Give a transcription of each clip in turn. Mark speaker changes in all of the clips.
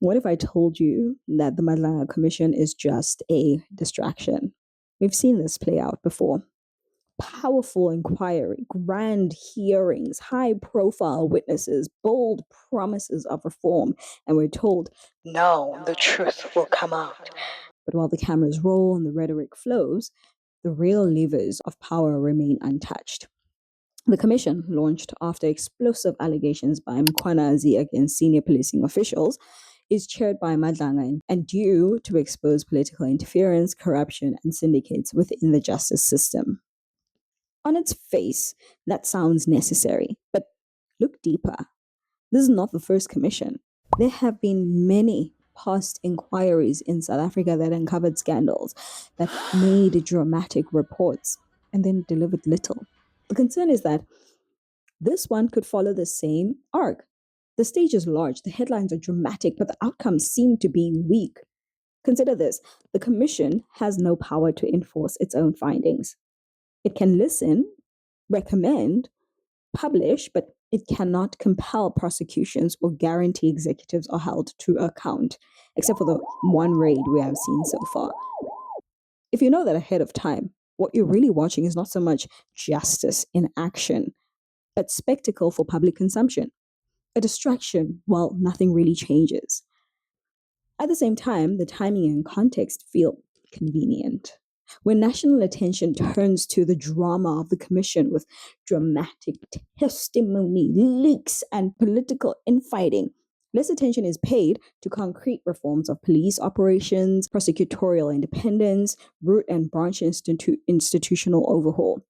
Speaker 1: What if I told you that the Madlanga Commission is just a distraction? We've seen this play out before. Powerful inquiry, grand hearings, high profile witnesses, bold promises of reform, and we're told, no, the truth will come out. But while the cameras roll and the rhetoric flows, the real levers of power remain untouched. The commission, launched after explosive allegations by Mkhwanazi against senior policing officials, is chaired by Madlanga and due to expose political interference, corruption, and syndicates within the justice system. On its face, that sounds necessary, but look deeper. This is not the first commission. There have been many past inquiries in South Africa that uncovered scandals, that made dramatic reports, and then delivered little. The concern is that this one could follow the same arc. The stage is large, the headlines are dramatic, but the outcomes seem to be weak. Consider this: the commission has no power to enforce its own findings. It can listen, recommend, publish, but it cannot compel prosecutions or guarantee executives are held to account, except for the one raid we have seen so far. If you know that ahead of time, what you're really watching is not so much justice in action, but spectacle for public consumption, a distraction while nothing really changes. At the same time, the timing and context feel convenient. When national attention turns to the drama of the commission with dramatic testimony, leaks, and political infighting, less attention is paid to concrete reforms of police operations, prosecutorial independence, root and branch institutional overhaul.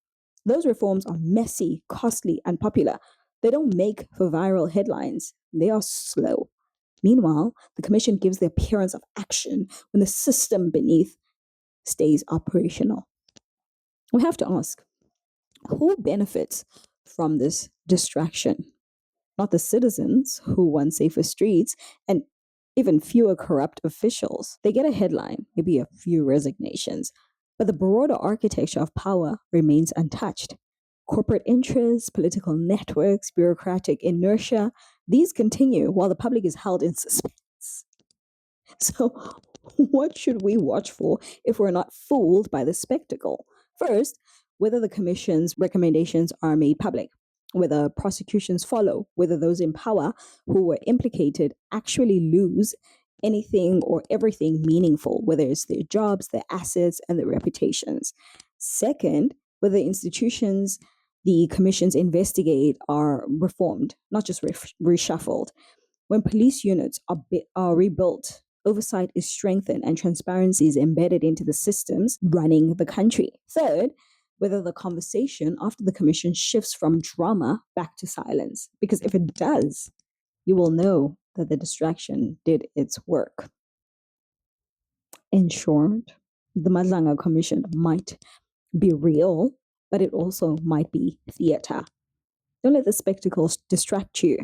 Speaker 1: Those reforms are messy, costly, and popular. They don't make for viral headlines, they are slow. Meanwhile, the commission gives the appearance of action when the system beneath stays operational. We have to ask, who benefits from this distraction? Not the citizens who want safer streets and even fewer corrupt officials. They get a headline, maybe a few resignations, but the broader architecture of power remains untouched. Corporate interests, political networks, bureaucratic inertia, these continue while the public is held in suspense. So, what should we watch for if we're not fooled by the spectacle? First, whether the commission's recommendations are made public, whether prosecutions follow, whether those in power who were implicated actually lose anything or everything meaningful, whether it's their jobs, their assets, and their reputations. Second, whether institutions the commissions investigate are reformed, not just reshuffled. When police units are rebuilt, oversight is strengthened and transparency is embedded into the systems running the country. Third, whether the conversation after the commission shifts from drama back to silence. Because if it does, you will know that the distraction did its work. In short, the Madlanga Commission might be real, but it also might be theater. Don't let the spectacles distract you.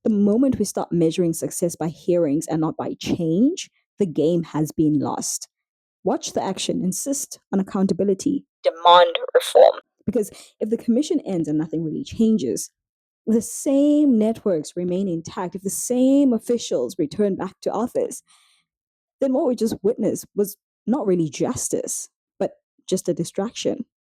Speaker 1: The moment we start measuring success by hearings and not by change, the game has been lost. Watch the action, insist on accountability, demand reform. Because if the commission ends and nothing really changes, the same networks remain intact, if the same officials return back to office, then what we just witnessed was not really justice, but just a distraction.